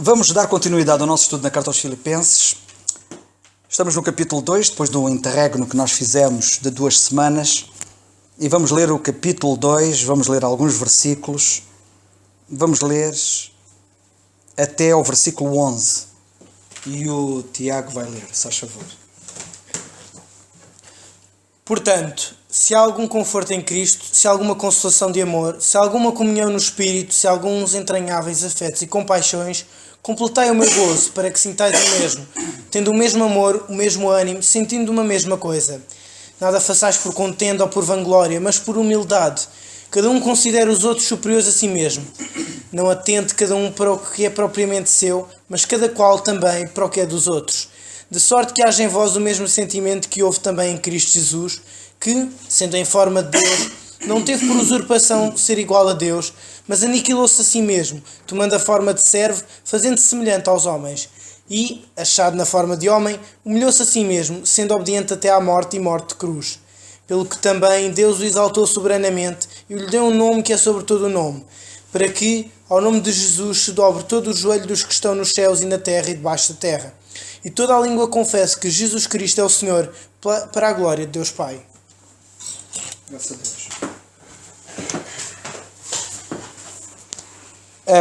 Vamos dar continuidade ao nosso estudo na Carta aos Filipenses. Estamos no capítulo 2, depois do interregno que nós fizemos de 2 semanas. E vamos ler o capítulo 2, vamos ler alguns versículos. Vamos ler até ao versículo 11. E o Tiago vai ler, se faz favor. Portanto, se há algum conforto em Cristo, se há alguma consolação de amor, se há alguma comunhão no Espírito, se há alguns entranháveis afetos e compaixões, completai o meu gozo, para que sintais o mesmo, tendo o mesmo amor, o mesmo ânimo, sentindo uma mesma coisa. Nada façais por contenda ou por vanglória, mas por humildade. Cada um considere os outros superiores a si mesmo. Não atente cada um para o que é propriamente seu, mas cada qual também para o que é dos outros. De sorte que haja em vós o mesmo sentimento que houve também em Cristo Jesus, que, sendo em forma de Deus, não teve por usurpação ser igual a Deus, mas aniquilou-se a si mesmo, tomando a forma de servo, fazendo-se semelhante aos homens. E, achado na forma de homem, humilhou-se a si mesmo, sendo obediente até à morte e morte de cruz. Pelo que também Deus o exaltou soberanamente e lhe deu um nome que é sobre todo o nome, para que, ao nome de Jesus, se dobre todo o joelho dos que estão nos céus e na terra e debaixo da terra. E toda a língua confesse que Jesus Cristo é o Senhor, para a glória de Deus Pai. Graças a Deus.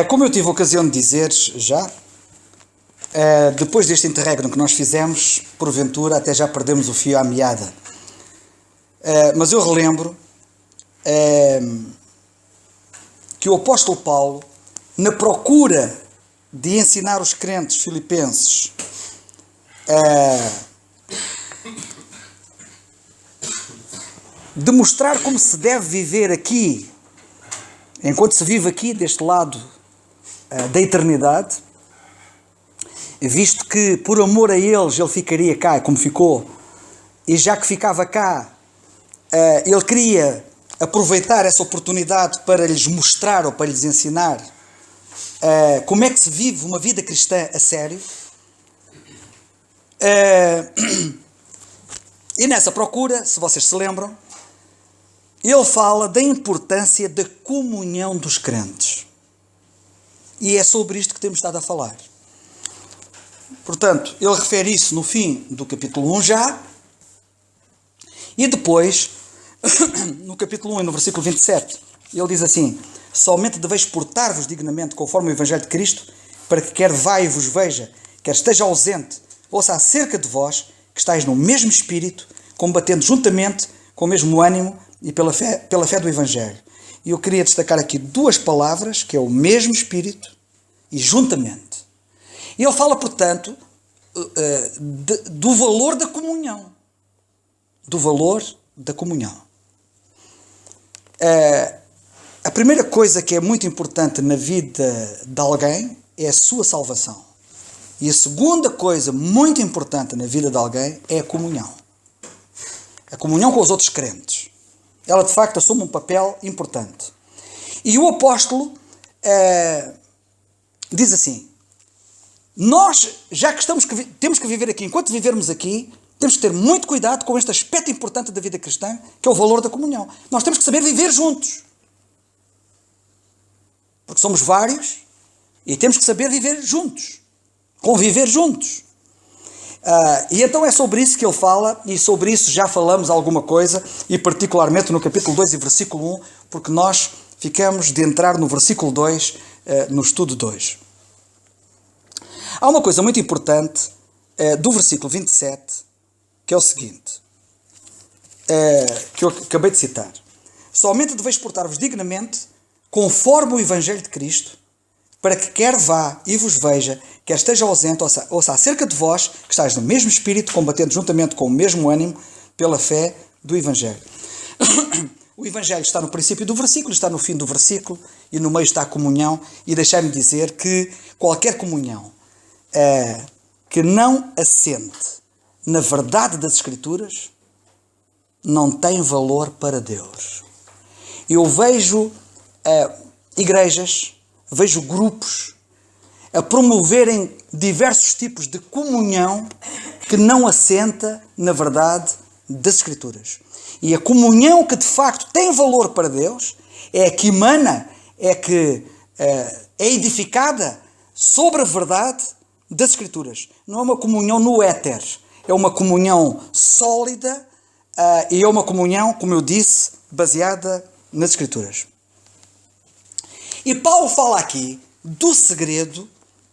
Como eu tive a ocasião de dizer já, depois deste interregno que nós fizemos, porventura até já perdemos o fio à meada. Mas eu relembro que o apóstolo Paulo, na procura de ensinar os crentes filipenses de mostrar como se deve viver aqui, enquanto se vive aqui deste lado da eternidade, visto que por amor a eles ele ficaria cá como ficou, e já que ficava cá, ele queria aproveitar essa oportunidade para lhes mostrar ou para lhes ensinar como é que se vive uma vida cristã a sério. E nessa procura, se vocês se lembram, ele fala da importância da comunhão dos crentes. E é sobre isto que temos estado a falar. Portanto, ele refere isso no fim do capítulo 1 já. E depois, no capítulo 1 e no versículo 27, ele diz assim: somente deveis portar-vos dignamente conforme o Evangelho de Cristo, para que quer vá e vos veja, quer esteja ausente, ouça acerca de vós, que estáis no mesmo espírito, combatendo juntamente com o mesmo ânimo e pela fé do Evangelho. E eu queria destacar aqui 2 palavras, que é o mesmo espírito e juntamente. E ele fala, portanto, do valor da comunhão. Do valor da comunhão. A primeira coisa que é muito importante na vida de alguém é a sua salvação. E a segunda coisa muito importante na vida de alguém é a comunhão. A comunhão com os outros crentes. Ela, de facto, assume um papel importante. E o apóstolo diz assim: nós, já que temos que viver aqui, enquanto vivermos aqui, temos que ter muito cuidado com este aspecto importante da vida cristã, que é o valor da comunhão. Nós temos que saber viver juntos. Porque somos vários e temos que saber viver juntos. Conviver juntos. E então é sobre isso que ele fala, e sobre isso já falamos alguma coisa, e particularmente no capítulo 2 e versículo 1, porque nós ficamos de entrar no versículo 2, no estudo 2. Há uma coisa muito importante do versículo 27, que é o seguinte, que eu acabei de citar. Somente deveis portar-vos dignamente, conforme o Evangelho de Cristo, para que quer vá e vos veja, quer esteja ausente, ouça acerca de vós, que estáis no mesmo espírito, combatendo juntamente com o mesmo ânimo, pela fé do Evangelho. O Evangelho está no princípio do versículo, está no fim do versículo, e no meio está a comunhão, e deixai-me dizer que qualquer comunhão que não assente na verdade das Escrituras não tem valor para Deus. Eu vejo igrejas, vejo grupos a promoverem diversos tipos de comunhão que não assenta na verdade das Escrituras. E a comunhão que de facto tem valor para Deus é a que emana, é que é edificada sobre a verdade das Escrituras. Não é uma comunhão no éter. É uma comunhão sólida e é uma comunhão, como eu disse, baseada nas Escrituras. E Paulo fala aqui do segredo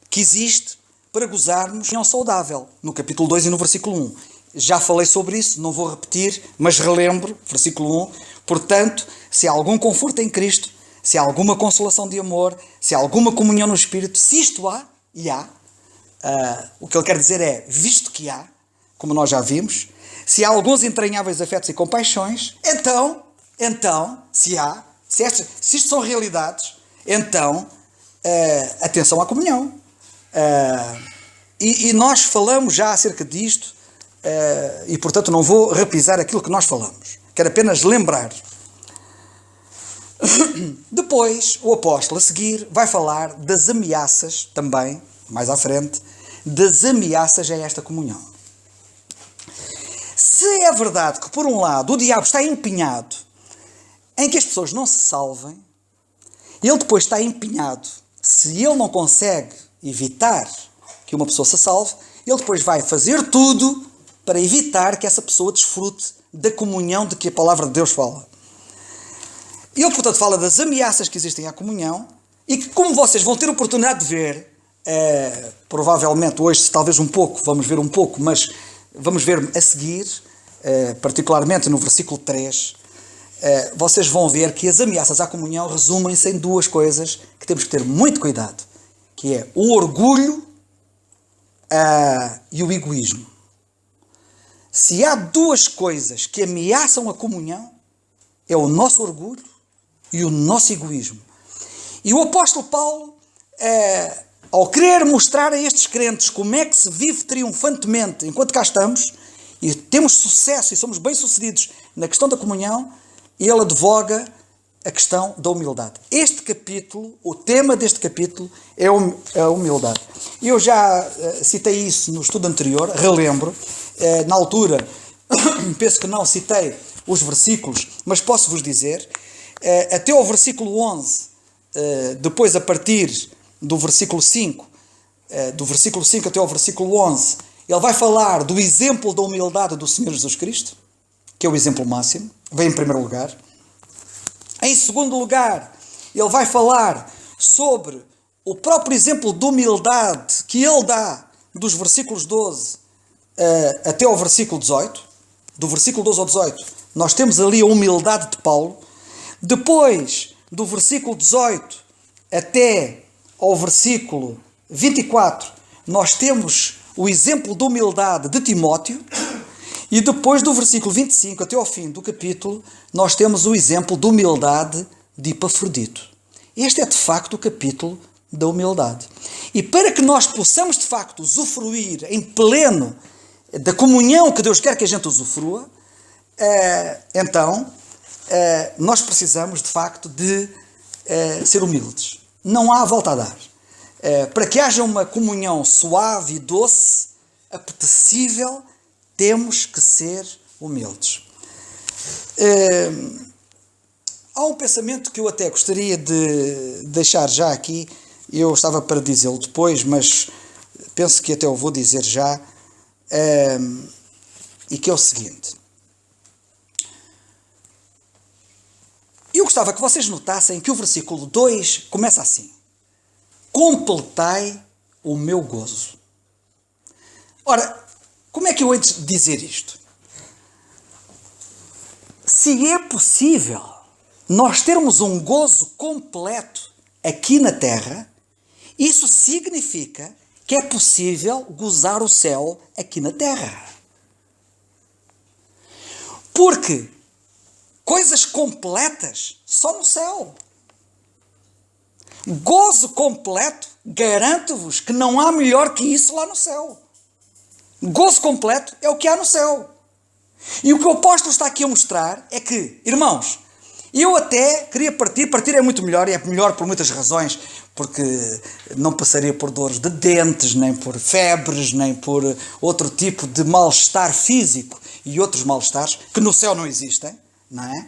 que existe para gozarmos comunhão saudável, no capítulo 2 e no versículo 1. Já falei sobre isso, não vou repetir, mas relembro, versículo 1. Portanto, se há algum conforto em Cristo, se há alguma consolação de amor, se há alguma comunhão no Espírito, se isto há, e há, o que ele quer dizer é, visto que há, como nós já vimos, se há alguns entranháveis afetos e compaixões, então, se há, se isto são realidades, então, atenção à comunhão. E nós falamos já acerca disto, e portanto não vou repisar aquilo que nós falamos. Quero apenas lembrar. Depois, o apóstolo a seguir vai falar das ameaças, também, mais à frente, das ameaças a esta comunhão. Se é verdade que, por um lado, o diabo está empenhado em que as pessoas não se salvem, ele depois está empenhado, se ele não consegue evitar que uma pessoa se salve, ele depois vai fazer tudo para evitar que essa pessoa desfrute da comunhão de que a palavra de Deus fala. Ele, portanto, fala das ameaças que existem à comunhão e que, como vocês vão ter oportunidade de ver, provavelmente hoje, talvez um pouco, vamos ver um pouco, mas vamos ver a seguir, particularmente no versículo 3, vocês vão ver que as ameaças à comunhão resumem-se em duas coisas que temos que ter muito cuidado, que é o orgulho e o egoísmo. Se há duas coisas que ameaçam a comunhão, é o nosso orgulho e o nosso egoísmo. E o apóstolo Paulo, ao querer mostrar a estes crentes como é que se vive triunfantemente enquanto cá estamos, e temos sucesso e somos bem-sucedidos na questão da comunhão, ele advoga a questão da humildade. Este capítulo, o tema deste capítulo é a humildade. Eu já citei isso no estudo anterior, relembro, na altura, penso que não citei os versículos, mas posso-vos dizer, até ao versículo 11, depois a partir do versículo 5, do versículo 5 até ao versículo 11, ele vai falar do exemplo da humildade do Senhor Jesus Cristo, que é o exemplo máximo, vem em primeiro lugar. Em segundo lugar, ele vai falar sobre o próprio exemplo de humildade que ele dá dos versículos 12 até ao versículo 18. Do versículo 12 ao 18, nós temos ali a humildade de Paulo. Depois, do versículo 18 até ao versículo 24, nós temos o exemplo de humildade de Timóteo. E depois do versículo 25 até ao fim do capítulo, nós temos o exemplo de humildade de Epafrodito. Este é de facto o capítulo da humildade. E para que nós possamos de facto usufruir em pleno da comunhão que Deus quer que a gente usufrua, então nós precisamos de facto de ser humildes. Não há volta a dar. Para que haja uma comunhão suave e doce, apetecível, temos que ser humildes. Há um pensamento que eu até gostaria de deixar já aqui. Eu estava para dizê-lo depois, mas penso que até o vou dizer já. E que é o seguinte. Eu gostava que vocês notassem que o versículo 2 começa assim. Completai o meu gozo. Ora, como é que eu hei de dizer isto? Se é possível nós termos um gozo completo aqui na terra, isso significa que é possível gozar o céu aqui na terra. Porque coisas completas só no céu. Gozo completo, garanto-vos que não há melhor que isso lá no céu. Gozo completo é o que há no céu. E o que o apóstolo está aqui a mostrar é que, irmãos, eu até queria partir é muito melhor, e é melhor por muitas razões, porque não passaria por dores de dentes, nem por febres, nem por outro tipo de mal-estar físico e outros mal-estares que no céu não existem, não é?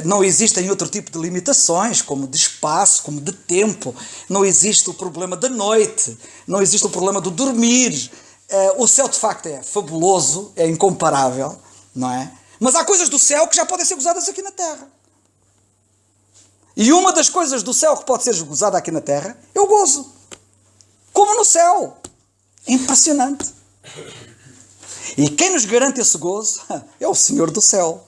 Não existem outro tipo de limitações, como de espaço, como de tempo. Não existe o problema da noite, não existe o problema do dormir. O céu de facto é fabuloso, é incomparável, não é? Mas há coisas do céu que já podem ser gozadas aqui na terra. E uma das coisas do céu que pode ser gozada aqui na terra é o gozo. Como no céu. Impressionante. E quem nos garante esse gozo é o Senhor do céu.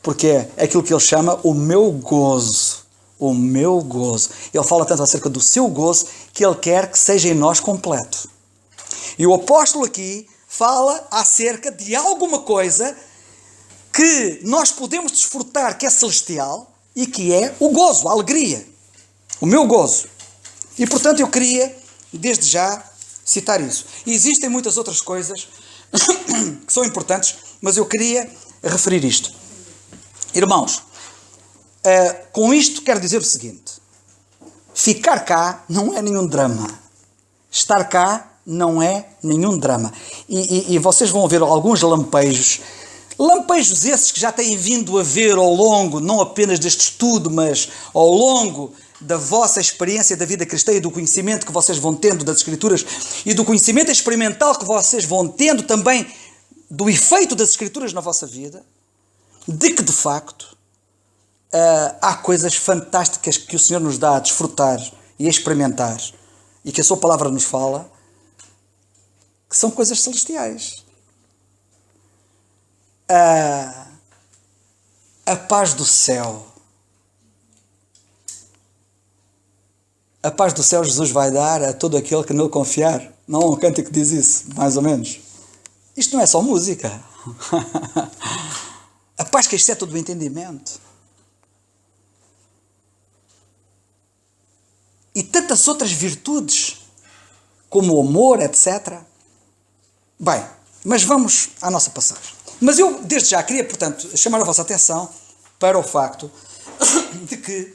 Porque é aquilo que ele chama o meu gozo. O meu gozo. Ele fala tanto acerca do seu gozo que ele quer que seja em nós completo. E o apóstolo aqui fala acerca de alguma coisa que nós podemos desfrutar que é celestial e que é o gozo, a alegria. O meu gozo. E portanto eu queria, desde já, citar isso. E existem muitas outras coisas que são importantes, mas eu queria referir isto. Irmãos, com isto quero dizer o seguinte: ficar cá não é nenhum drama. Estar cá não é nenhum drama. E vocês vão ver alguns lampejos esses que já têm vindo a ver ao longo, não apenas deste estudo, mas ao longo da vossa experiência da vida cristã e do conhecimento que vocês vão tendo das Escrituras e do conhecimento experimental que vocês vão tendo também do efeito das Escrituras na vossa vida, de que de facto há coisas fantásticas que o Senhor nos dá a desfrutar e a experimentar e que a sua palavra nos fala, que são coisas celestiais. A paz do céu. A paz do céu Jesus vai dar a todo aquele que nele confiar. Não há um cântico que diz isso, mais ou menos. Isto não é só música. A paz que excede todo o entendimento. E tantas outras virtudes, como o amor, etc. Bem, mas vamos à nossa passagem. Mas eu, desde já, queria, portanto, chamar a vossa atenção para o facto de que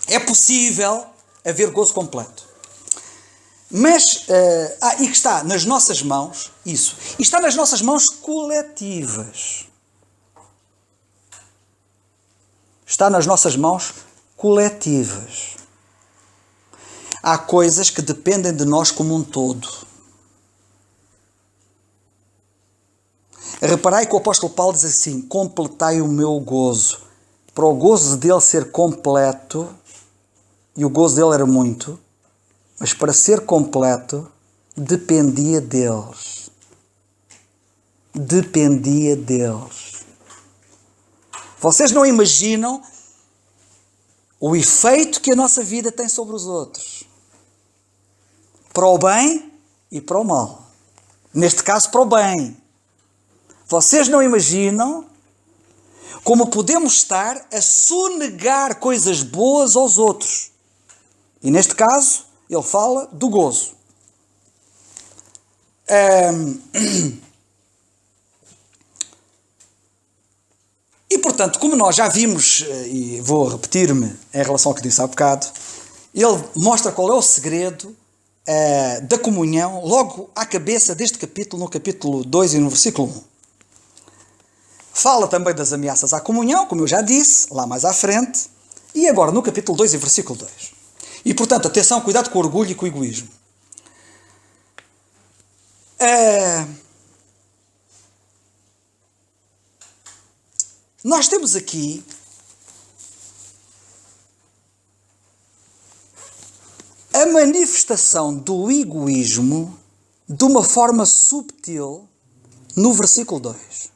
é possível haver gozo completo. Mas, e que está nas nossas mãos, isso. E está nas nossas mãos coletivas. Está nas nossas mãos coletivas. Há coisas que dependem de nós como um todo. Reparai que o apóstolo Paulo diz assim: completai o meu gozo. Para o gozo dele ser completo, e o gozo dele era muito, mas para ser completo, dependia deles. Dependia deles. Vocês não imaginam o efeito que a nossa vida tem sobre os outros. Para o bem e para o mal. Neste caso, para o bem. Vocês não imaginam como podemos estar a sonegar coisas boas aos outros. E neste caso, ele fala do gozo. E portanto, como nós já vimos, e vou repetir-me em relação ao que disse há bocado, ele mostra qual é o segredo da comunhão logo à cabeça deste capítulo, no capítulo 2 e no versículo 1. Fala também das ameaças à comunhão, como eu já disse, lá mais à frente, e agora no capítulo 2 e versículo 2. E portanto, atenção, cuidado com o orgulho e com o egoísmo. Nós temos aqui a manifestação do egoísmo de uma forma subtil no versículo 2.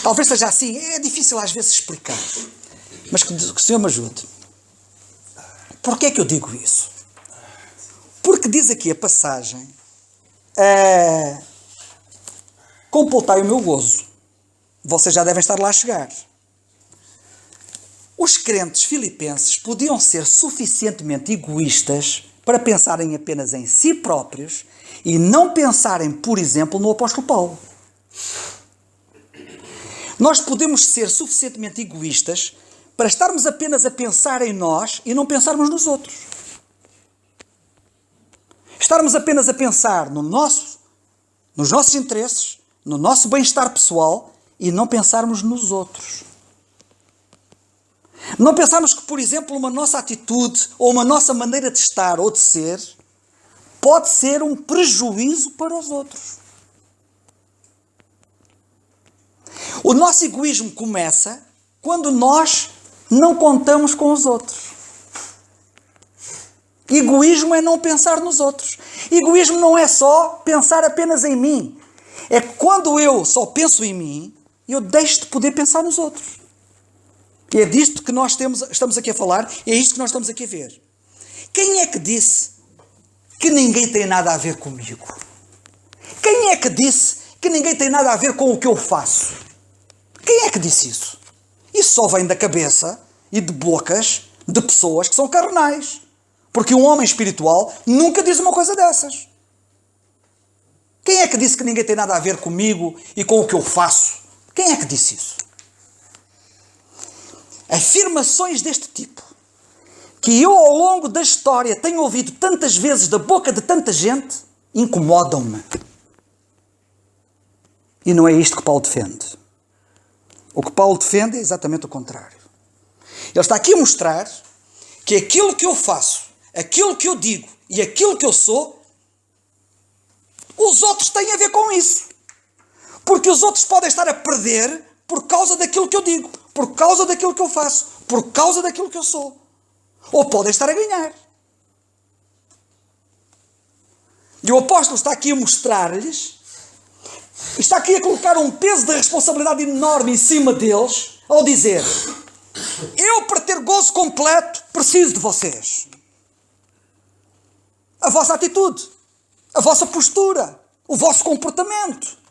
Talvez seja assim, é difícil às vezes explicar, mas que o Senhor me ajude. Porquê é que eu digo isso? Porque diz aqui a passagem: completai o meu gozo. Vocês já devem estar lá a chegar. Os crentes filipenses podiam ser suficientemente egoístas para pensarem apenas em si próprios e não pensarem, por exemplo, no apóstolo Paulo. Nós podemos ser suficientemente egoístas para estarmos apenas a pensar em nós e não pensarmos nos outros. Estarmos apenas a pensar nos nossos interesses, no nosso bem-estar pessoal e não pensarmos nos outros. Não pensarmos que, por exemplo, uma nossa atitude ou uma nossa maneira de estar ou de ser pode ser um prejuízo para os outros. O nosso egoísmo começa quando nós não contamos com os outros. Egoísmo é não pensar nos outros. Egoísmo não é só pensar apenas em mim. É quando eu só penso em mim, eu deixo de poder pensar nos outros. E é disto que nós estamos aqui a falar, e é isto que nós estamos aqui a ver. Quem é que disse que ninguém tem nada a ver comigo? Quem é que disse que ninguém tem nada a ver com o que eu faço? Quem é que disse isso? Isso só vem da cabeça e de bocas de pessoas que são carnais. Porque um homem espiritual nunca diz uma coisa dessas. Quem é que disse que ninguém tem nada a ver comigo e com o que eu faço? Quem é que disse isso? Afirmações deste tipo, que eu ao longo da história tenho ouvido tantas vezes da boca de tanta gente, incomodam-me. E não é isto que Paulo defende. O que Paulo defende é exatamente o contrário. Ele está aqui a mostrar que aquilo que eu faço, aquilo que eu digo e aquilo que eu sou, os outros têm a ver com isso. Porque os outros podem estar a perder por causa daquilo que eu digo, por causa daquilo que eu faço, por causa daquilo que eu sou. Ou podem estar a ganhar. E o apóstolo está aqui a mostrar-lhes, está aqui a colocar um peso de responsabilidade enorme em cima deles, ao dizer: eu, para ter gozo completo, preciso de vocês. A vossa atitude, a vossa postura, o vosso comportamento.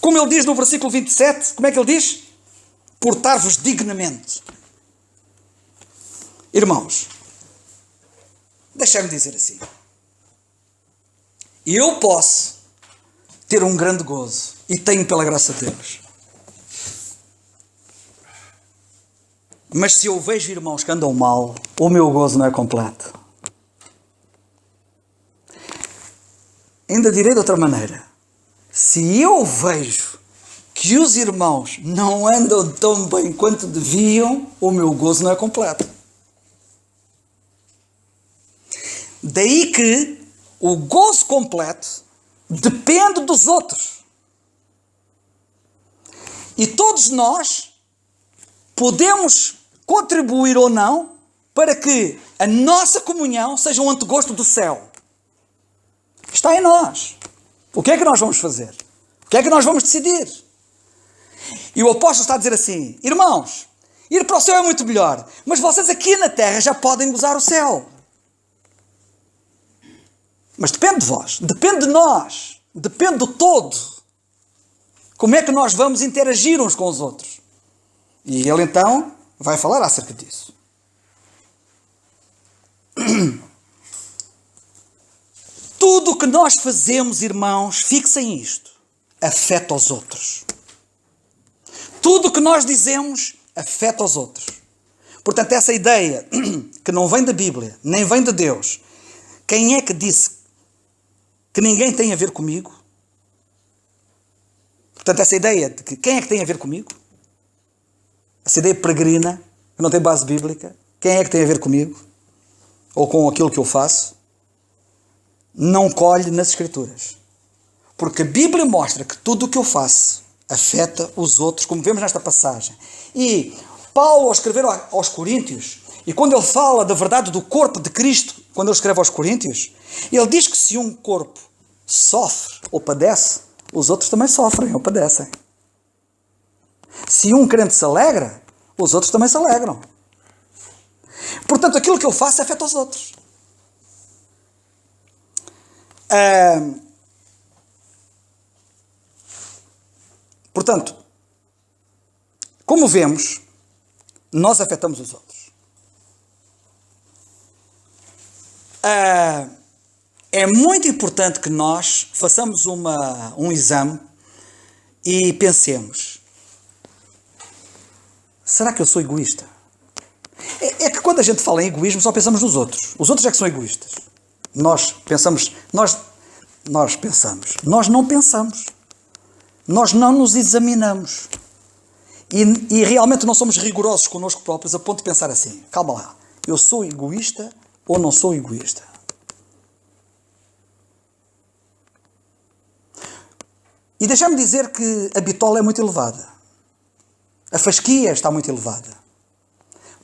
Como ele diz no versículo 27, como é que ele diz? Portar-vos dignamente. Irmãos, deixai-me dizer assim. Eu posso ter um grande gozo, e tenho pela graça de Deus. Mas se eu vejo irmãos que andam mal, o meu gozo não é completo. Ainda direi de outra maneira. Se eu vejo que os irmãos não andam tão bem quanto deviam, o meu gozo não é completo. Daí que o gozo completo depende dos outros. E todos nós podemos contribuir ou não para que a nossa comunhão seja um antegosto do céu. Está em nós. O que é que nós vamos fazer? O que é que nós vamos decidir? E o apóstolo está a dizer assim: irmãos, ir para o céu é muito melhor, mas vocês aqui na terra já podem gozar o céu. Mas depende de vós, depende de nós, depende do todo. Como é que nós vamos interagir uns com os outros? E ele então vai falar acerca disso. Tudo o que nós fazemos, irmãos, fixem isto, afeta os outros. Tudo o que nós dizemos afeta os outros. Portanto, essa ideia que não vem da Bíblia, nem vem de Deus, quem é que disse que ninguém tem a ver comigo? Portanto, essa ideia de que quem é que tem a ver comigo? Essa ideia peregrina, que não tem base bíblica, quem é que tem a ver comigo? Ou com aquilo que eu faço? Não colhe nas Escrituras. Porque a Bíblia mostra que tudo o que eu faço afeta os outros, como vemos nesta passagem. E Paulo, ao escrever aos Coríntios, e quando ele fala da verdade do corpo de Cristo, quando ele escreve aos Coríntios, ele diz que se um corpo sofre ou padece, os outros também sofrem ou padecem. Se um crente se alegra, os outros também se alegram. Portanto, aquilo que eu faço afeta os outros. Portanto, como vemos, nós afetamos os outros. É muito importante que nós façamos um exame e pensemos: será que eu sou egoísta? É que quando a gente fala em egoísmo só pensamos nos outros. Os outros é que são egoístas. Nós não pensamos. Nós não nos examinamos. E realmente não somos rigorosos connosco próprios a ponto de pensar assim, calma lá, eu sou egoísta ou não sou egoísta? E deixa-me dizer que a bitola é muito elevada. A fasquia está muito elevada.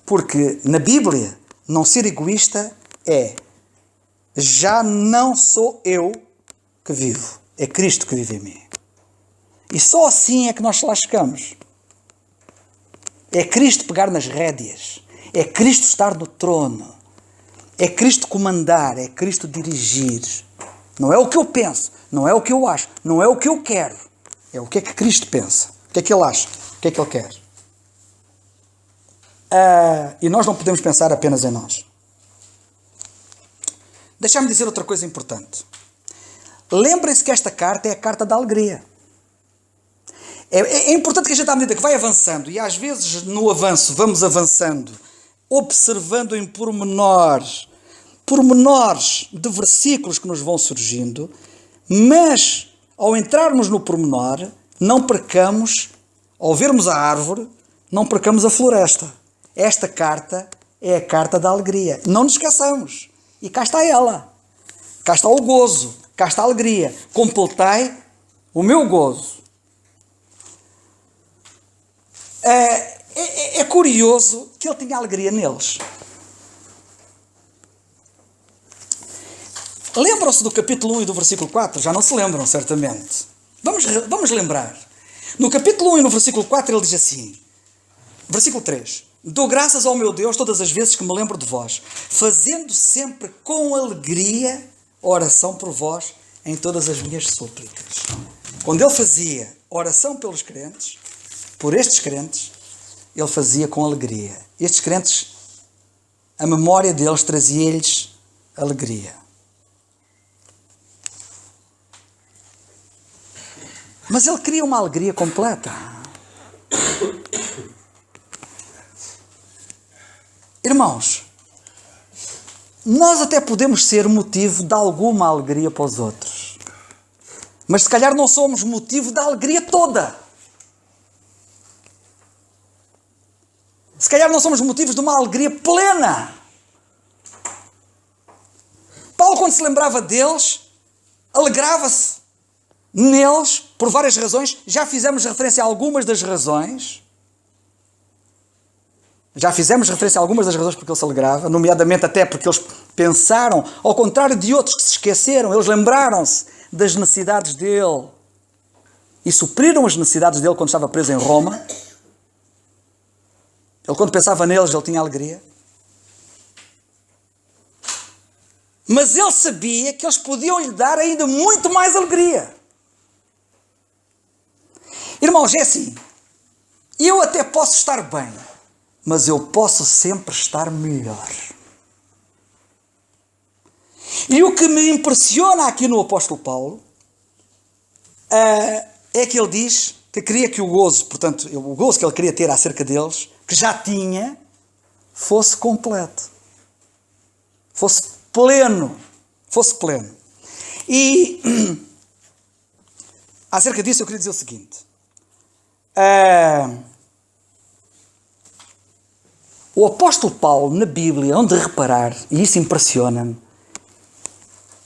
Porque na Bíblia, não ser egoísta é já não sou eu que vivo, é Cristo que vive em mim. E só assim é que nós lá chegamos. É Cristo pegar nas rédeas, é Cristo estar no trono, é Cristo comandar, é Cristo dirigir. Não é o que eu penso, não é o que eu acho, não é o que eu quero. É o que é que Cristo pensa, o que é que Ele acha, o que é que Ele quer. E nós não podemos pensar apenas em nós. Deixa-me dizer outra coisa importante. Lembrem-se que esta carta é a carta da alegria. É importante que a gente, à medida que vai avançando, e às vezes no avanço vamos avançando, observando em pormenores de versículos que nos vão surgindo, mas ao entrarmos no pormenor, não percamos, ao vermos a árvore, não percamos a floresta. Esta carta é a carta da alegria. Não nos esqueçamos. E cá está ela. Cá está o gozo. Cá está a alegria. Completai o meu gozo. É curioso que ele tinha alegria neles. Lembram-se do capítulo 1 e do versículo 4? Já não se lembram, certamente. Vamos lembrar. No capítulo 1 e no versículo 4 ele diz assim, versículo 3, dou graças ao meu Deus todas as vezes que me lembro de vós, fazendo sempre com alegria oração por vós em todas as minhas súplicas. Quando ele fazia oração pelos crentes, por estes crentes, ele fazia com alegria. Estes crentes, a memória deles trazia-lhes alegria. Mas ele queria uma alegria completa. Irmãos, nós até podemos ser motivo de alguma alegria para os outros. Mas se calhar não somos motivo da alegria toda. Se calhar não somos motivos de uma alegria plena. Paulo, quando se lembrava deles, alegrava-se neles por várias razões. Já fizemos referência a algumas das razões. Porque ele se alegrava, nomeadamente até porque eles pensaram, ao contrário de outros que se esqueceram, eles lembraram-se das necessidades dele e supriram as necessidades dele quando estava preso em Roma. Ele, quando pensava neles, ele tinha alegria. Mas ele sabia que eles podiam lhe dar ainda muito mais alegria. Irmãos, é assim, eu até posso estar bem, mas eu posso sempre estar melhor. E o que me impressiona aqui no apóstolo Paulo é que ele diz que queria que o gozo, portanto, o gozo que ele queria ter acerca deles, que já tinha, fosse completo. Fosse pleno. E acerca disso eu queria dizer o seguinte. O apóstolo Paulo, na Bíblia, onde reparar, e isso impressiona-me,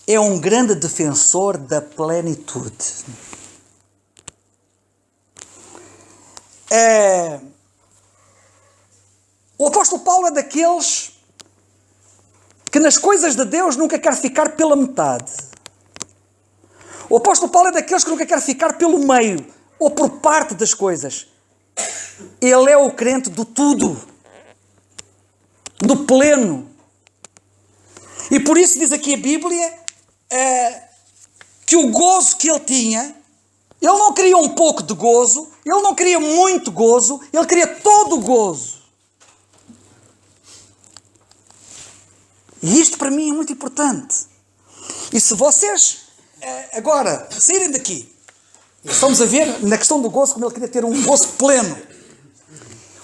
é um grande defensor da plenitude. O apóstolo Paulo é daqueles que nas coisas de Deus nunca quer ficar pela metade. O apóstolo Paulo é daqueles que nunca quer ficar pelo meio ou por parte das coisas. Ele é o crente do tudo, do pleno. E por isso diz aqui a Bíblia que o gozo que ele tinha, ele não queria um pouco de gozo, ele não queria muito gozo, ele queria todo o gozo. E isto para mim é muito importante. E se vocês agora saírem daqui, estamos a ver na questão do gozo como ele queria ter um gozo pleno.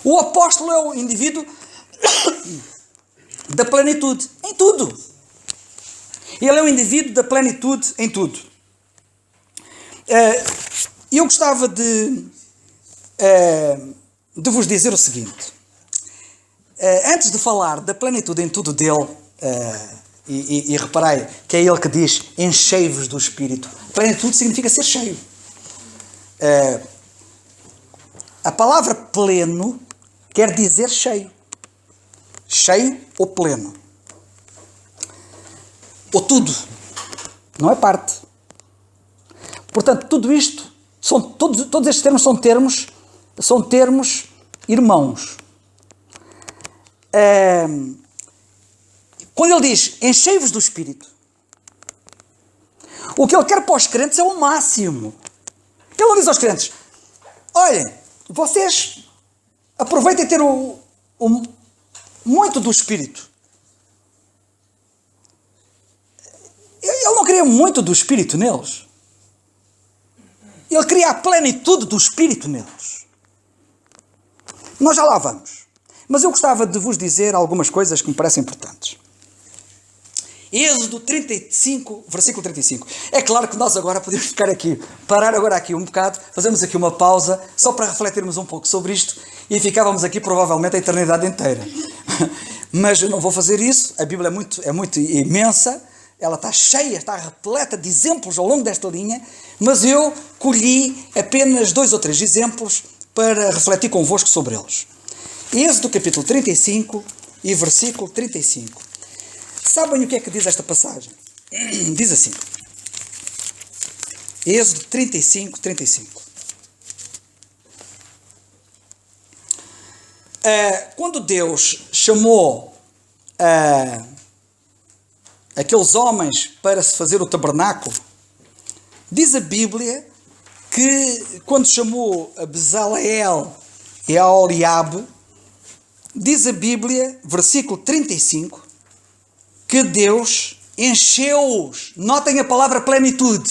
O apóstolo é o indivíduo da plenitude em tudo. Ele é o indivíduo da plenitude em tudo. E eu gostava de vos dizer o seguinte. Antes de falar da plenitude em tudo dele, e reparei que é ele que diz enchei-vos do Espírito. Plenitude significa ser cheio. A palavra pleno quer dizer cheio. Cheio ou pleno. Ou tudo. Não é parte. Portanto, tudo isto, todos estes termos são termos irmãos. Quando ele diz enchei-vos do Espírito, o que ele quer para os crentes é o máximo. Ele não diz aos crentes, olhem, vocês aproveitem ter muito do Espírito. Ele não queria muito do Espírito neles. Ele queria a plenitude do Espírito neles. Nós já lá vamos. Mas eu gostava de vos dizer algumas coisas que me parecem importantes. Êxodo 35, versículo 35. É claro que nós agora podemos ficar aqui, parar agora aqui um bocado, fazemos aqui uma pausa, só para refletirmos um pouco sobre isto, e ficávamos aqui provavelmente a eternidade inteira. Mas eu não vou fazer isso, a Bíblia é muito imensa, ela está cheia, está repleta de exemplos ao longo desta linha, mas eu colhi apenas 2 ou 3 exemplos para refletir convosco sobre eles. Êxodo capítulo 35 e versículo 35. Sabem o que é que diz esta passagem? Diz assim. Êxodo 35, 35. Quando Deus chamou aqueles homens para se fazer o tabernáculo, diz a Bíblia que quando chamou a Bezaleel e a Oliabe, diz a Bíblia, versículo 35, que Deus encheu-os. Notem a palavra plenitude.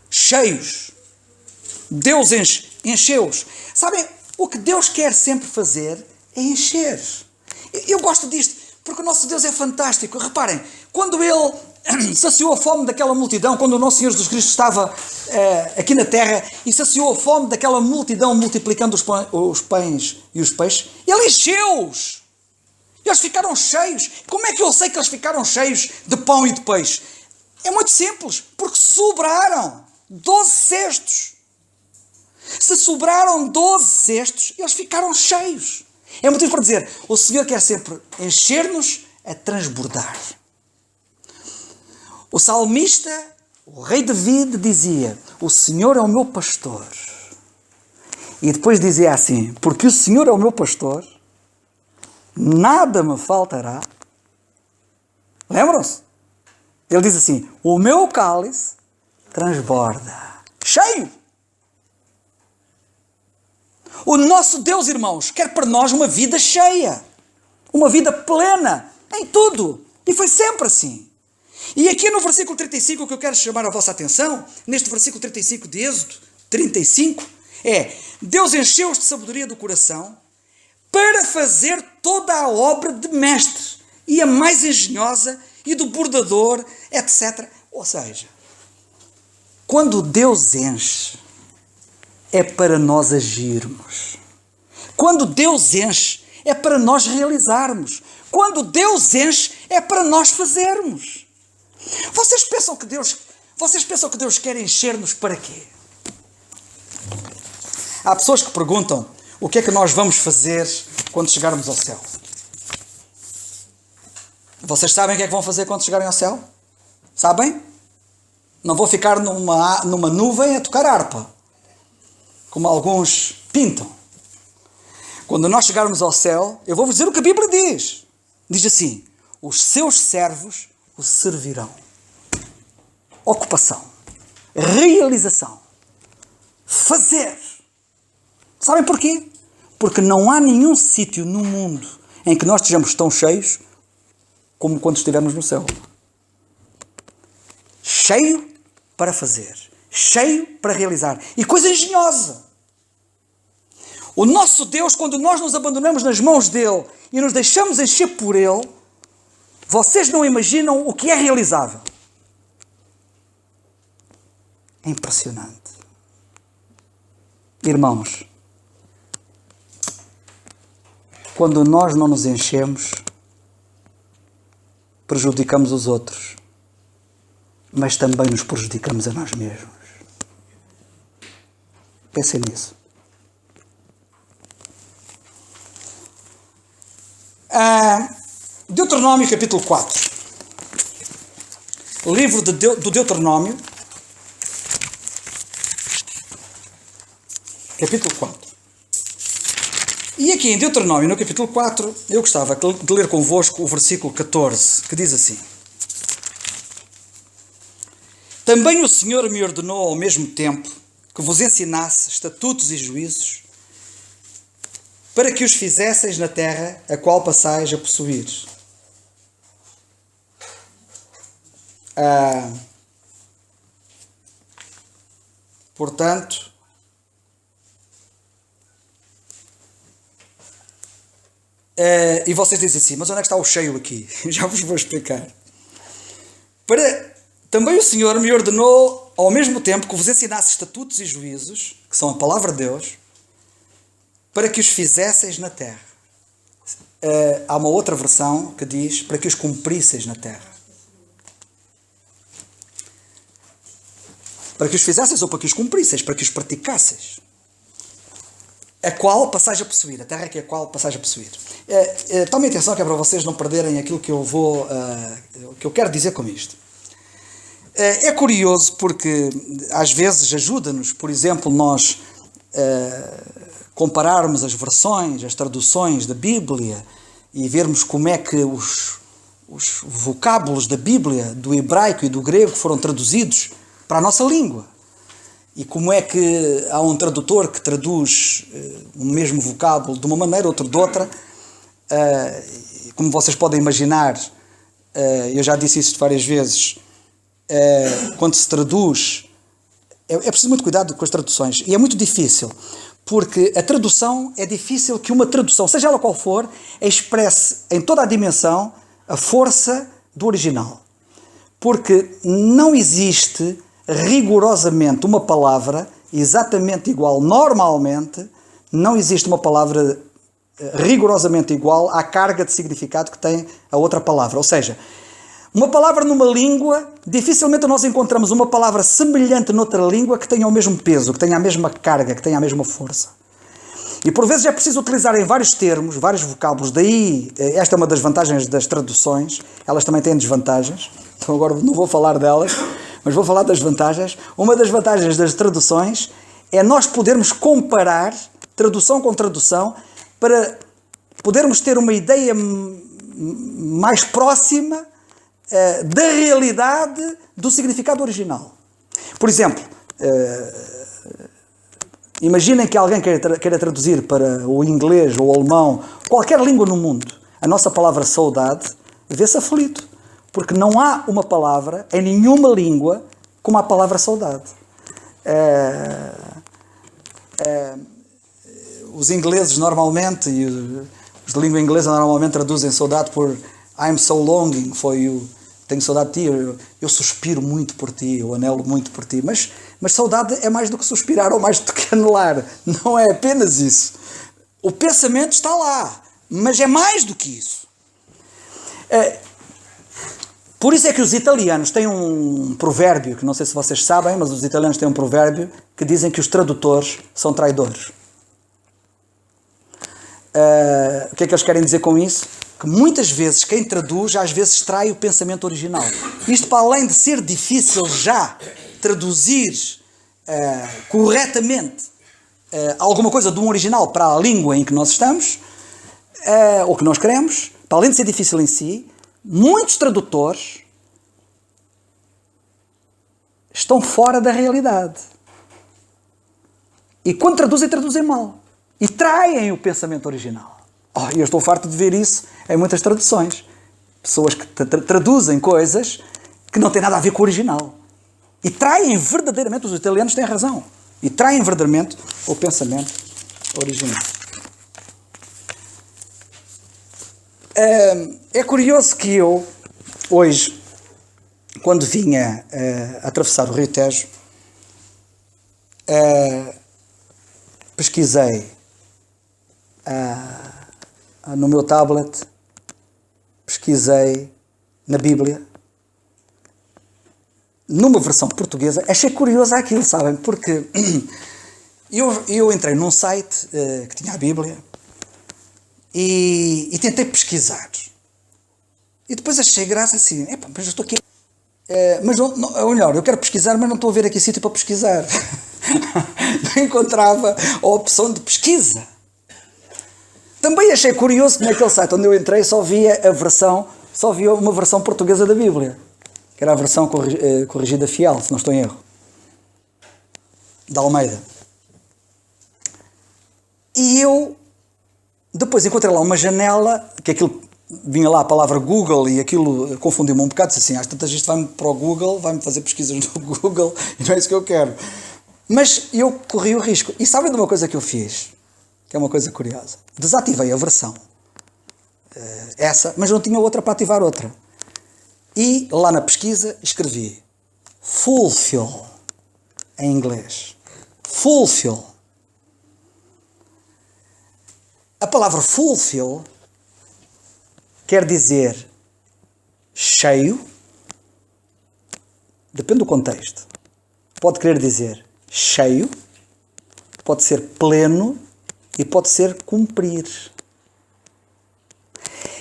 Cheios. Deus encheu-os. Sabem, o que Deus quer sempre fazer é encher. Eu gosto disto, porque o nosso Deus é fantástico. Reparem, quando Ele saciou a fome daquela multidão, quando o nosso Senhor Jesus Cristo estava aqui na terra e saciou a fome daquela multidão multiplicando os pães e os peixes, Ele encheu-os. Eles ficaram cheios. Como é que eu sei que eles ficaram cheios de pão e de peixe? É muito simples, porque sobraram 12 cestos. Se sobraram 12 cestos, eles ficaram cheios. É motivo para dizer, o Senhor quer sempre encher-nos a transbordar. O salmista, o rei David, dizia, o Senhor é o meu pastor. E depois dizia assim, porque o Senhor é o meu pastor, nada me faltará. Lembram-se? Ele diz assim, o meu cálice transborda. Cheio. O nosso Deus, irmãos, quer para nós uma vida cheia. Uma vida plena em tudo. E foi sempre assim. E aqui no versículo 35, o que eu quero chamar a vossa atenção, neste versículo 35 de Êxodo 35, Deus encheu-os de sabedoria do coração para fazer toda a obra de mestre, e a mais engenhosa, e do bordador, etc. Ou seja, quando Deus enche, é para nós agirmos. Quando Deus enche, é para nós realizarmos. Quando Deus enche, é para nós fazermos. Vocês pensam que Deus quer encher-nos para quê? Há pessoas que perguntam o que é que nós vamos fazer quando chegarmos ao céu. Vocês sabem o que é que vão fazer quando chegarem ao céu? Sabem? Não vou ficar numa nuvem a tocar harpa, como alguns pintam. Quando nós chegarmos ao céu, eu vou-vos dizer o que a Bíblia diz. Diz assim, os seus servos o servirão. Ocupação. Realização. Fazer. Sabem porquê? Porque não há nenhum sítio no mundo em que nós estejamos tão cheios como quando estivermos no céu. Cheio para fazer. Cheio para realizar. E coisa engenhosa. O nosso Deus, quando nós nos abandonamos nas mãos dele e nos deixamos encher por ele, vocês não imaginam o que é realizável. É impressionante. Irmãos, quando nós não nos enchemos, prejudicamos os outros, mas também nos prejudicamos a nós mesmos. Pensem nisso. Deuteronômio capítulo 4. Livro do Deuteronômio, capítulo 4. E aqui em Deuteronômio, no capítulo 4, eu gostava de ler convosco o versículo 14, que diz assim: Também o Senhor me ordenou ao mesmo tempo que vos ensinasse estatutos e juízos, para que os fizesseis na terra a qual passais a possuir. Portanto, e vocês dizem assim, mas onde é que está o cheio aqui? Já vos vou explicar. Também o Senhor me ordenou ao mesmo tempo que vos ensinasse estatutos e juízos, que são a palavra de Deus, para que os fizesseis na terra. Há uma outra versão que diz para que os cumprisseis na terra. Para que os fizesseis ou para que os cumprisseis, para que os praticasseis. A qual passais a possuir, a terra que é a qual passais a possuir. Tomem atenção que é para vocês não perderem aquilo que que eu quero dizer com isto. É curioso porque às vezes ajuda-nos, por exemplo, nós compararmos as versões, as traduções da Bíblia e vermos como é que os vocábulos da Bíblia, do hebraico e do grego, foram traduzidos para a nossa língua. E como é que há um tradutor que traduz o mesmo vocábulo de uma maneira, outro de outra. Como vocês podem imaginar, eu já disse isso várias vezes, quando se traduz, é preciso muito cuidado com as traduções. E é muito difícil, porque a tradução é difícil que uma tradução, seja ela qual for, expresse em toda a dimensão a força do original. Porque não existe rigorosamente uma palavra exatamente igual. Normalmente, não existe uma palavra rigorosamente igual à carga de significado que tem a outra palavra. Ou seja, uma palavra numa língua, dificilmente nós encontramos uma palavra semelhante noutra língua que tenha o mesmo peso, que tenha a mesma carga, que tenha a mesma força. E por vezes é preciso utilizar em vários termos, vários vocábulos. Daí, esta é uma das vantagens das traduções. Elas também têm desvantagens. Então agora não vou falar delas, mas vou falar das vantagens. Uma das vantagens das traduções é nós podermos comparar tradução com tradução para podermos ter uma ideia mais próxima da realidade do significado original. Por exemplo, imaginem que alguém queira traduzir para o inglês ou o alemão, qualquer língua no mundo, a nossa palavra saudade, vê-se aflito. Porque não há uma palavra em nenhuma língua como a palavra saudade. Os ingleses normalmente, e os de língua inglesa normalmente traduzem saudade por I'm so longing for you. Tenho saudade de ti, eu suspiro muito por ti, eu anelo muito por ti. Mas saudade é mais do que suspirar ou mais do que anelar. Não é apenas isso. O pensamento está lá, mas é mais do que isso. Por isso é que os italianos têm um provérbio, que não sei se vocês sabem, mas os italianos têm um provérbio que dizem que os tradutores são traidores. O que é que eles querem dizer com isso? Que muitas vezes quem traduz, às vezes trai o pensamento original. Isto para além de ser difícil já traduzir corretamente alguma coisa de um original para a língua em que nós estamos, ou que nós queremos, para além de ser difícil em si, muitos tradutores estão fora da realidade. E quando traduzem mal. E traem o pensamento original. Eu estou farto de ver isso em muitas traduções. Pessoas que traduzem coisas que não têm nada a ver com o original. E traem verdadeiramente, os italianos têm razão, e traem verdadeiramente o pensamento original. É curioso que eu, hoje, quando vinha a atravessar o Rio Tejo, pesquisei no meu tablet, pesquisei na Bíblia, numa versão portuguesa. Achei curioso aquilo, sabem? Porque eu entrei num site que tinha a Bíblia e tentei pesquisar. E depois achei graça assim, mas eu estou aqui. Ou melhor, eu quero pesquisar, mas não estou a ver aqui sítio para pesquisar. Não encontrava a opção de pesquisa. Também achei curioso que naquele site onde eu entrei só via uma versão portuguesa da Bíblia, que era a versão corrigida fiel, se não estou em erro, da Almeida. E eu depois encontrei lá uma janela, que aquilo vinha lá a palavra Google e aquilo confundiu-me um bocado, disse assim, às tantas isto vai-me para o Google, vai-me fazer pesquisas no Google e não é isso que eu quero. Mas eu corri o risco. E sabem de uma coisa que eu fiz? Que é uma coisa curiosa. Desativei a versão, essa, mas não tinha outra para ativar outra. E lá na pesquisa escrevi fulfill, em inglês. Fulfill. A palavra fulfill quer dizer cheio, depende do contexto. Pode querer dizer cheio, pode ser pleno e pode ser cumprir.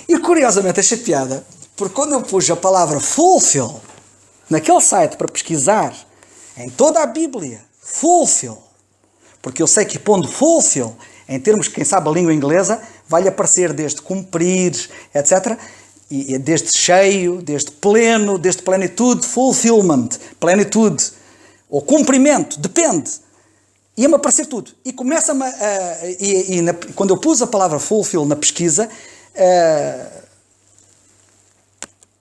E curiosamente achei piada, porque quando eu pus a palavra fulfill naquele site para pesquisar em toda a Bíblia, fulfill, porque eu sei que pondo fulfill em termos que quem sabe a língua inglesa vai-lhe aparecer desde cumprir, etc., e desde cheio, desde pleno, desde plenitude, fulfillment, plenitude, ou cumprimento, depende. Ia-me aparecer tudo. E começa-me quando eu pus a palavra fulfill na pesquisa,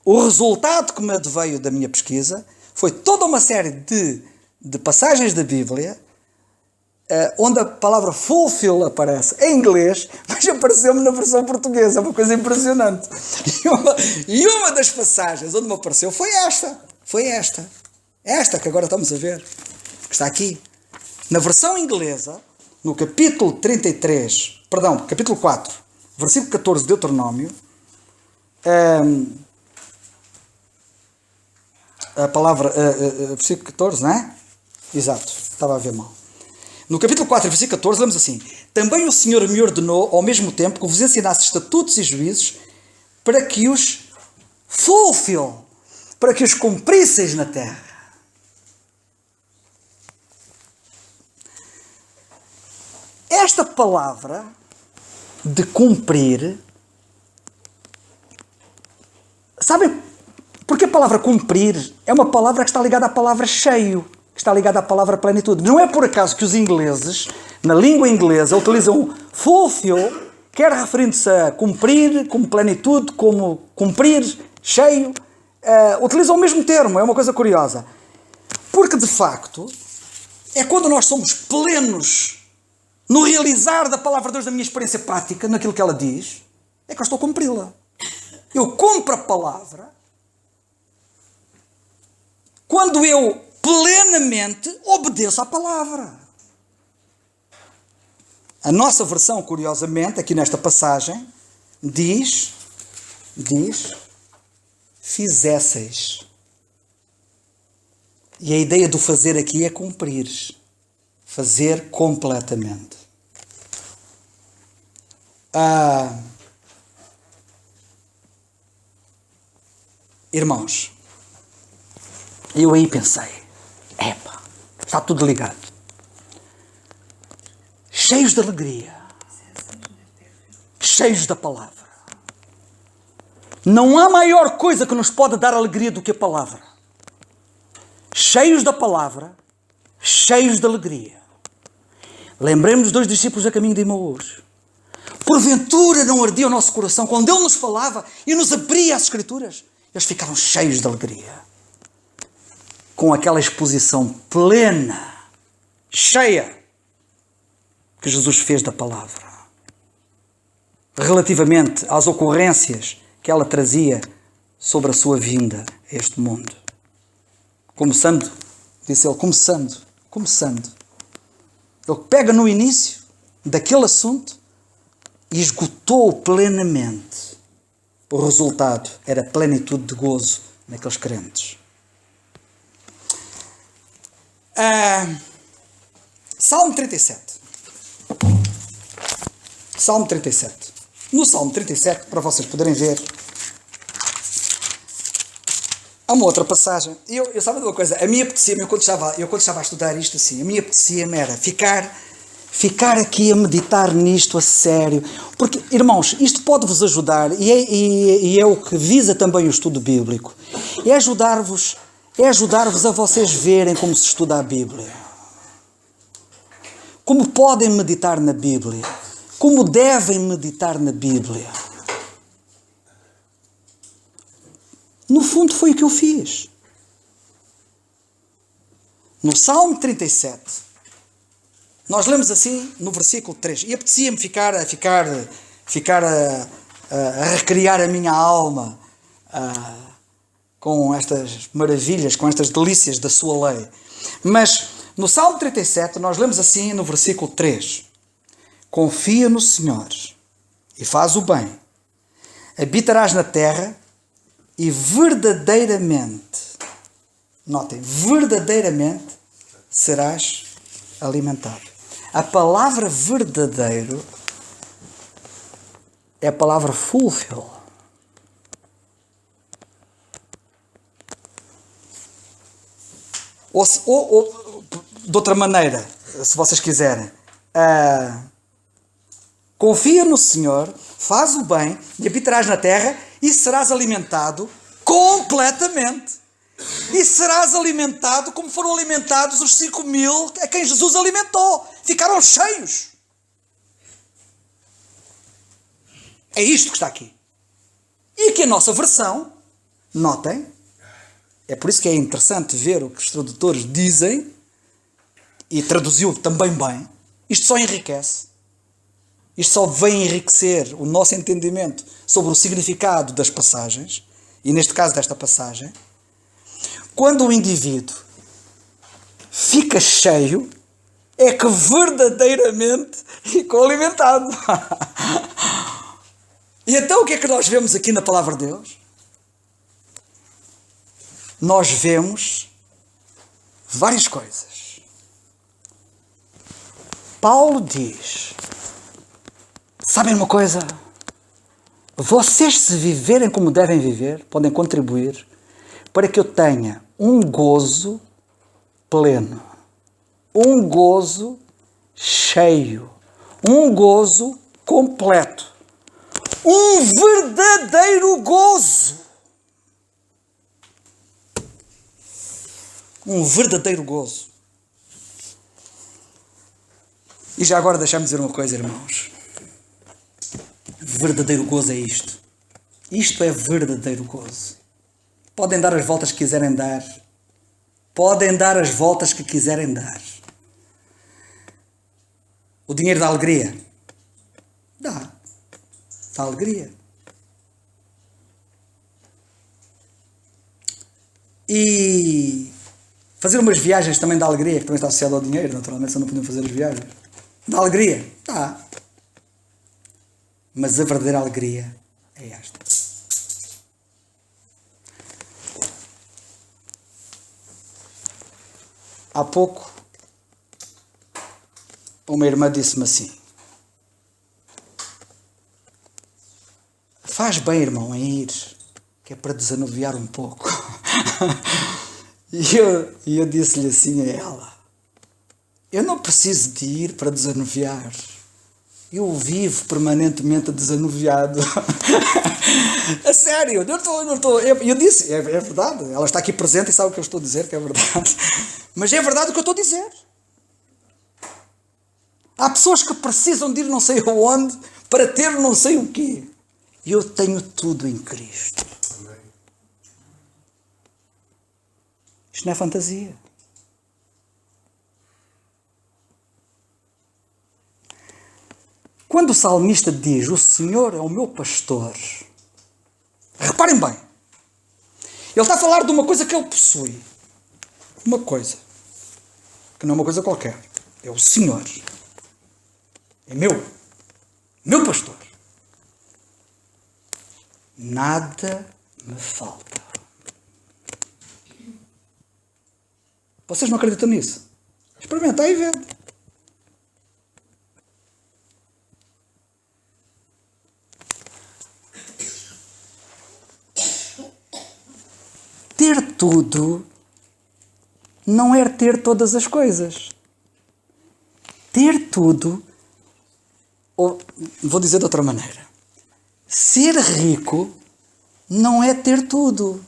o resultado que me adveio da minha pesquisa foi toda uma série de passagens da Bíblia onde a palavra fulfill aparece em inglês, mas apareceu-me na versão portuguesa, uma coisa impressionante. E uma das passagens onde me apareceu foi esta que agora estamos a ver, que está aqui. Na versão inglesa, no capítulo 4, versículo 14 de Deuteronômio, a palavra, versículo 14, não é? Exato, estava a ver mal. No capítulo 4, versículo 14, lemos assim: Também o Senhor me ordenou, ao mesmo tempo, que vos ensinasse estatutos e juízos, para que os fulfill, para que os cumprisseis na terra. Esta palavra de cumprir, sabem, porque a palavra cumprir é uma palavra que está ligada à palavra cheio, que está ligada à palavra plenitude. Não é por acaso que os ingleses, na língua inglesa, utilizam fulfill, quer referindo-se a cumprir, como plenitude, como cumprir, cheio, utilizam o mesmo termo, é uma coisa curiosa. Porque, de facto, é quando nós somos plenos no realizar da palavra de Deus, na minha experiência prática, naquilo que ela diz, é que eu estou a cumpri-la. Eu cumpro a palavra quando eu plenamente obedeço à palavra. A nossa versão, curiosamente, aqui nesta passagem, diz, fizesseis. E a ideia do fazer aqui é cumprir. Fazer completamente. Irmãos, eu aí pensei, está tudo ligado. Cheios de alegria, cheios da palavra. Não há maior coisa que nos pode dar alegria do que a palavra. Cheios da palavra, cheios de alegria. Lembremos dos dois discípulos a caminho de Emaús. Porventura não ardia o nosso coração quando Ele nos falava e nos abria as Escrituras? Eles ficaram cheios de alegria. Com aquela exposição plena, cheia, que Jesus fez da palavra. Relativamente às ocorrências que ela trazia sobre a sua vinda a este mundo. Começando, disse ele, começando. Ele pega no início daquele assunto e esgotou plenamente. O resultado era plenitude de gozo naqueles crentes. Salmo 37. Salmo 37. No Salmo 37, para vocês poderem ver, há uma outra passagem. Eu sabe de uma coisa? A mim apetecia-me, eu quando estava a estudar isto assim, a mim apetecia-me era ficar aqui a meditar nisto a sério. Porque, irmãos, isto pode-vos ajudar, e é o que visa também o estudo bíblico, é ajudar-vos a vocês verem como se estuda a Bíblia. Como podem meditar na Bíblia. Como devem meditar na Bíblia. No fundo foi o que eu fiz. No Salmo 37, nós lemos assim no versículo 3. E apetecia-me ficar a recriar a minha alma com estas maravilhas, com estas delícias da sua lei. Mas no Salmo 37 nós lemos assim no versículo 3. Confia no Senhor e faz o bem. Habitarás na terra e verdadeiramente, notem, verdadeiramente serás alimentado. A palavra verdadeiro é a palavra fulfill. Ou de outra maneira, se vocês quiserem, confia no Senhor, faz o bem e habitarás na terra e serás alimentado completamente. E serás alimentado como foram alimentados os 5.000 a quem Jesus alimentou. Ficaram cheios. É isto que está aqui. E aqui a nossa versão, notem, é por isso que é interessante ver o que os tradutores dizem, e traduziu também bem, isto só enriquece. Isto só vem enriquecer o nosso entendimento sobre o significado das passagens, e neste caso desta passagem. Quando o indivíduo fica cheio, é que verdadeiramente ficou alimentado. E então o que é que nós vemos aqui na palavra de Deus? Nós vemos várias coisas. Paulo diz, sabem uma coisa? Vocês, se viverem como devem viver, podem contribuir para que eu tenha um gozo pleno, um gozo cheio, um gozo completo, um verdadeiro gozo. Um verdadeiro gozo. E já agora deixa-me dizer uma coisa, irmãos. Verdadeiro gozo é isto. Isto é verdadeiro gozo. Podem dar as voltas que quiserem dar. Podem dar as voltas que quiserem dar. O dinheiro dá alegria? Dá. Dá alegria. E fazer umas viagens também dá alegria, que também está associado ao dinheiro, naturalmente, se não podemos fazer as viagens. Dá alegria? Dá. Mas a verdadeira alegria é esta. Há pouco, uma irmã disse-me assim, faz bem, irmão, em ir, que é para desanuviar um pouco. E eu disse-lhe assim a ela, eu não preciso de ir para desanuviar. Eu vivo permanentemente desanuviado. A sério, não estou. Eu disse, é verdade. Ela está aqui presente e sabe o que eu estou a dizer, que é verdade. Mas é verdade o que eu estou a dizer. Há pessoas que precisam de ir não sei aonde para ter não sei o quê. E eu tenho tudo em Cristo. Isto não é fantasia. Quando o salmista diz, o Senhor é o meu pastor, reparem bem, ele está a falar de uma coisa que ele possui. Uma coisa, que não é uma coisa qualquer, é o Senhor. é meu pastor. Nada me falta. Vocês não acreditam nisso? Experimenta aí e vê. Ter tudo não é ter todas as coisas. Ter tudo, ou vou dizer de outra maneira, ser rico não é ter tudo.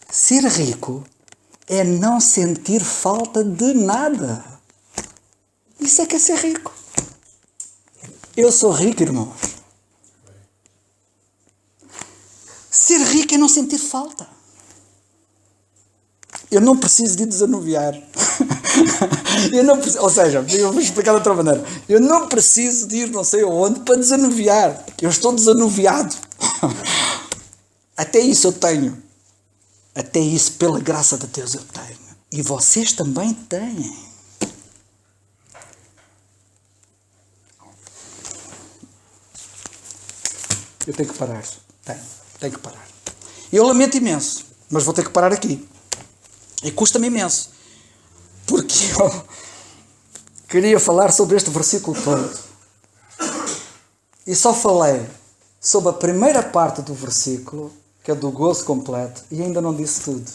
Ser rico é não sentir falta de nada. Isso é que é ser rico. Eu sou rico, irmãos. Ser rico é não sentir falta. Eu não preciso de desanuviar. Ou seja, eu vou explicar de outra maneira. Eu não preciso de ir não sei aonde para desanuviar. Eu estou desanuviado. Até isso eu tenho. Até isso, pela graça de Deus, eu tenho. E vocês também têm. Eu tenho que parar. Tenho que parar. Eu lamento imenso, mas vou ter que parar aqui. E custa-me imenso. Porque eu queria falar sobre este versículo todo. E só falei sobre a primeira parte do versículo, que é do gozo completo, e ainda não disse tudo.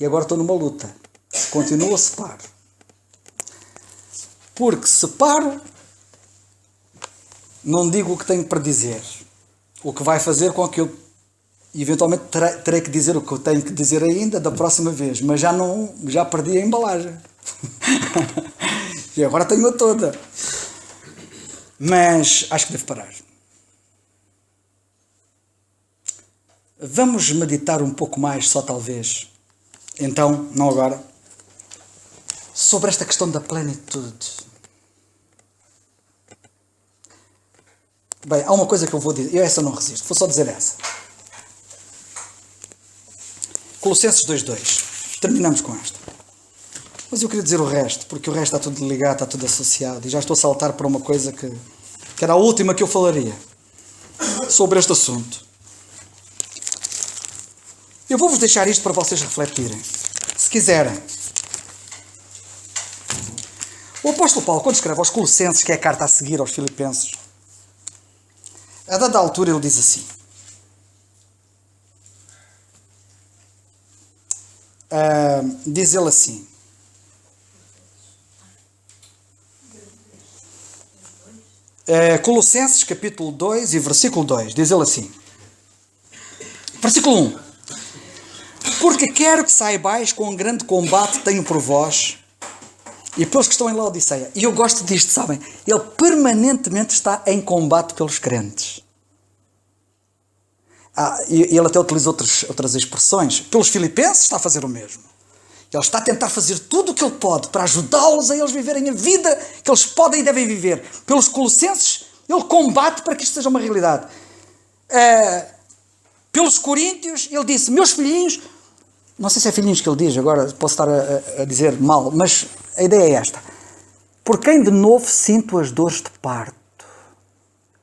E agora estou numa luta. Continuo a separar. Porque se paro, não digo o que tenho para dizer. O que vai fazer com que eu, eventualmente, terei que dizer o que eu tenho que dizer ainda da próxima vez. Mas já perdi a embalagem. E agora tenho-a toda. Mas acho que devo parar. Vamos meditar um pouco mais, só talvez. Então, não agora. Sobre esta questão da plenitude. Bem, há uma coisa que eu vou dizer. Eu essa não resisto. Vou só dizer essa. Colossenses 2:2. Terminamos com esta. Mas eu queria dizer o resto, porque o resto está tudo ligado, está tudo associado. E já estou a saltar para uma coisa que era a última que eu falaria sobre este assunto. Eu vou-vos deixar isto para vocês refletirem. Se quiserem. O apóstolo Paulo, quando escreve aos Colossenses, que é a carta a seguir aos Filipenses, a dada altura ele diz assim. Diz ele assim. Colossenses capítulo 2 e versículo 2. Diz ele assim. Versículo 1. Porque quero que saibais quão grande combate tenho por vós e pelos que estão em Laodiceia. E eu gosto disto, sabem? Ele permanentemente está em combate pelos crentes. E ele até utiliza outras expressões. Pelos filipenses está a fazer o mesmo. Ele está a tentar fazer tudo o que ele pode para ajudá-los a eles viverem a vida que eles podem e devem viver. Pelos colossenses, ele combate para que isto seja uma realidade. Pelos coríntios, ele disse, meus filhinhos, não sei se é filhinhos que ele diz, agora posso estar a dizer mal, mas a ideia é esta. Por quem de novo sinto as dores de parto,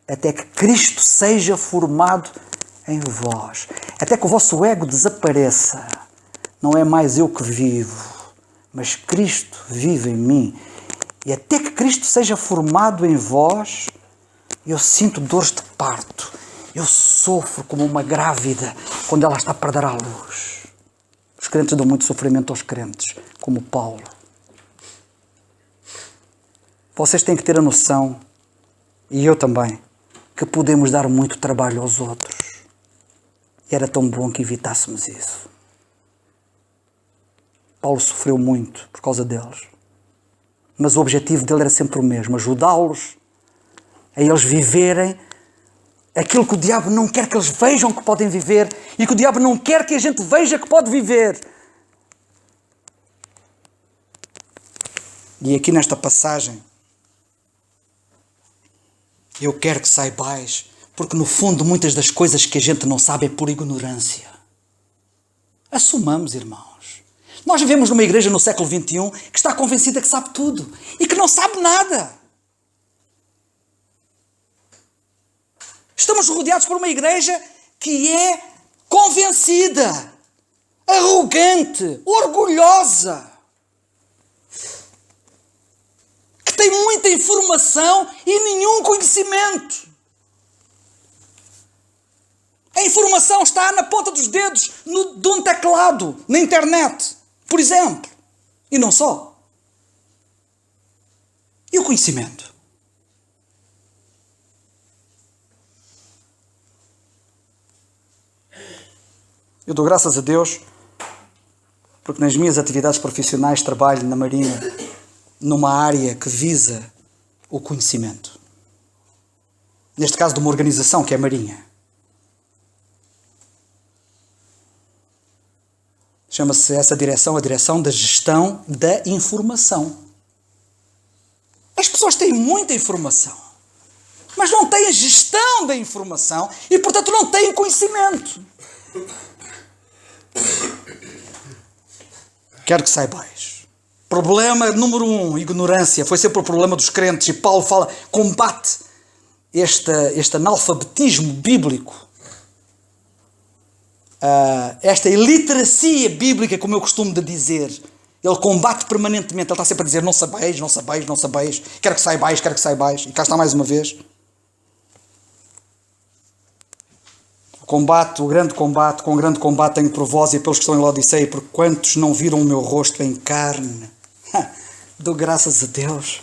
até que Cristo seja formado em vós, até que o vosso ego desapareça. Não é mais eu que vivo, mas Cristo vive em mim. E até que Cristo seja formado em vós, eu sinto dores de parto. Eu sofro como uma grávida quando ela está para dar à luz. Os crentes dão muito sofrimento aos crentes, como Paulo. Vocês têm que ter a noção, e eu também, que podemos dar muito trabalho aos outros. E era tão bom que evitássemos isso. Paulo sofreu muito por causa deles. Mas o objetivo dele era sempre o mesmo, ajudá-los a eles viverem aquilo que o diabo não quer que eles vejam que podem viver e que o diabo não quer que a gente veja que pode viver. E aqui nesta passagem, eu quero que saibais, porque no fundo muitas das coisas que a gente não sabe é por ignorância. Assumamos, irmãos. Nós vivemos numa igreja no século XXI que está convencida que sabe tudo e que não sabe nada. Estamos rodeados por uma igreja que é convencida, arrogante, orgulhosa, que tem muita informação e nenhum conhecimento. A informação está na ponta dos dedos de um teclado, na internet, por exemplo. E não só. E o conhecimento? Eu dou graças a Deus porque nas minhas atividades profissionais trabalho na Marinha numa área que visa o conhecimento. Neste caso de uma organização que é a Marinha. Chama-se essa direção a direção da gestão da informação. As pessoas têm muita informação, mas não têm gestão da informação e, portanto, não têm conhecimento. Quero que saibais. Problema número 1, ignorância. Foi sempre o problema dos crentes e Paulo fala, combate este analfabetismo bíblico. Esta iliteracia bíblica, como eu costumo de dizer, ele combate permanentemente, ele está sempre a dizer não sabeis, não sabeis, não sabeis, quero que saibais, e cá está mais uma vez. O grande combate, com grande combate tenho por vós e pelos que estão em Laodiceia, porque quantos não viram o meu rosto em carne, dou graças a Deus,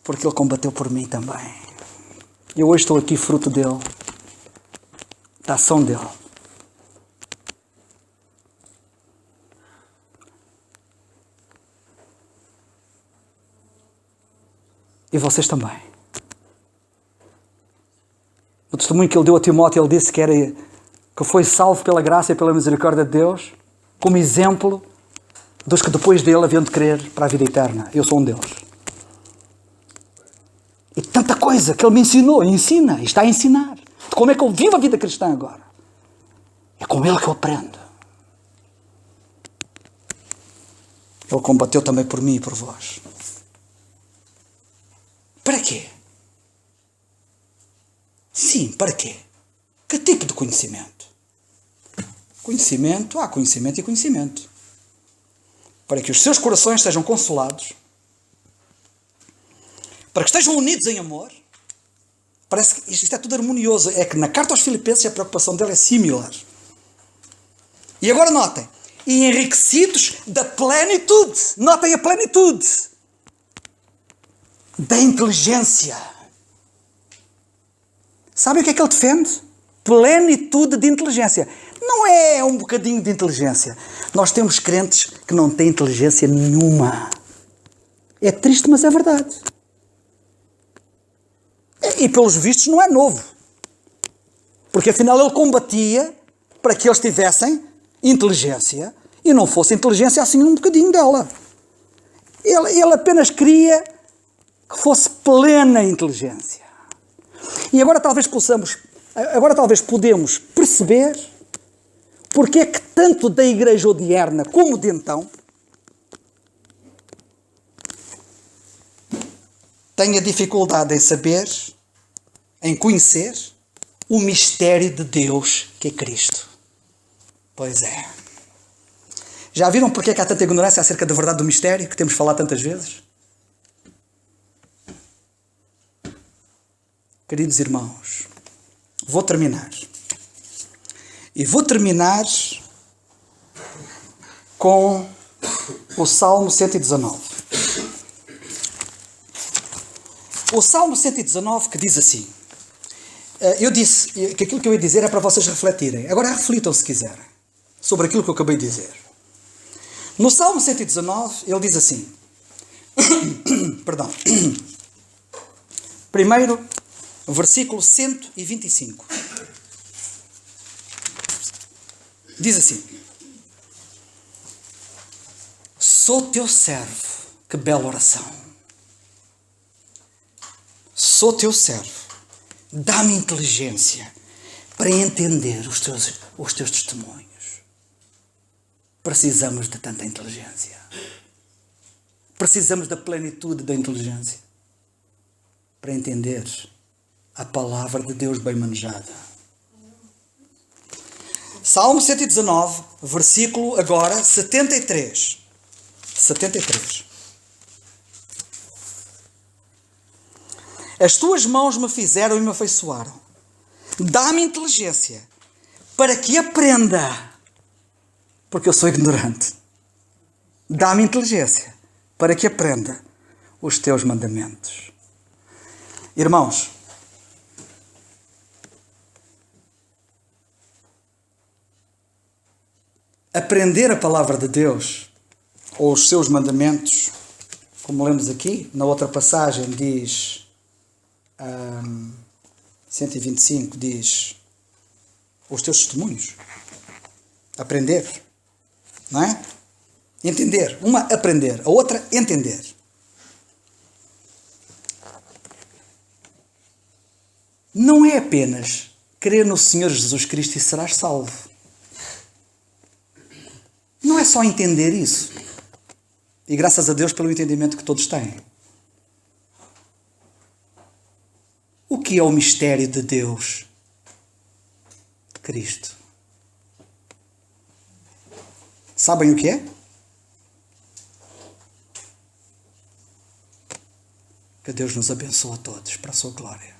porque ele combateu por mim também. Eu hoje estou aqui fruto dele, da ação dele. E vocês também. O testemunho que ele deu a Timóteo, ele disse que foi salvo pela graça e pela misericórdia de Deus, como exemplo dos que depois dele haviam de crer para a vida eterna. Eu sou um deles. E tanta coisa que ele me ensinou, ensina, e está a ensinar. De como é que eu vivo a vida cristã agora. É com ele que eu aprendo. Ele combateu também por mim e por vós. Para quê? Sim, para quê? Que tipo de conhecimento? Conhecimento, há conhecimento e conhecimento. Para que os seus corações sejam consolados, para que estejam unidos em amor. Parece que isto é tudo harmonioso. É que na carta aos Filipenses a preocupação dele é similar. E agora notem, e enriquecidos da plenitude, notem a plenitude, da inteligência. Sabe o que é que ele defende? Plenitude de inteligência. Não é um bocadinho de inteligência. Nós temos crentes que não têm inteligência nenhuma. É triste, mas é verdade. E pelos vistos não é novo. Porque afinal ele combatia para que eles tivessem inteligência e não fosse inteligência assim um bocadinho dela. Ele apenas queria que fosse plena inteligência. E agora talvez podemos perceber porque é que tanto da igreja odierna como de então tem a dificuldade em saber, em conhecer o mistério de Deus que é Cristo. Pois é. Já viram porque é que há tanta ignorância acerca da verdade do mistério que temos falado tantas vezes? Queridos irmãos, vou terminar. E vou terminar com o Salmo 119. O Salmo 119 que diz assim. Eu disse que aquilo que eu ia dizer é para vocês refletirem. Agora reflitam se quiserem sobre aquilo que eu acabei de dizer. No Salmo 119 ele diz assim. Perdão. Primeiro, versículo 125. Diz assim: sou teu servo. Que bela oração. Sou teu servo. Dá-me inteligência para entender os teus testemunhos. Precisamos de tanta inteligência. Precisamos da plenitude da inteligência para entender a palavra de Deus bem manejada. Salmo 119, versículo agora 73. 73. As tuas mãos me fizeram e me afeiçoaram. Dá-me inteligência para que aprenda, porque eu sou ignorante. Dá-me inteligência para que aprenda os teus mandamentos. Irmãos, aprender a palavra de Deus, ou os seus mandamentos, como lemos aqui, na outra passagem diz, 125 diz, os teus testemunhos. Aprender, não é? Entender. Uma, aprender. A outra, entender. Não é apenas crer no Senhor Jesus Cristo e serás salvo. Não é só entender isso. E graças a Deus pelo entendimento que todos têm. O que é o mistério de Deus? Cristo. Sabem o que é? Que Deus nos abençoe a todos para a sua glória.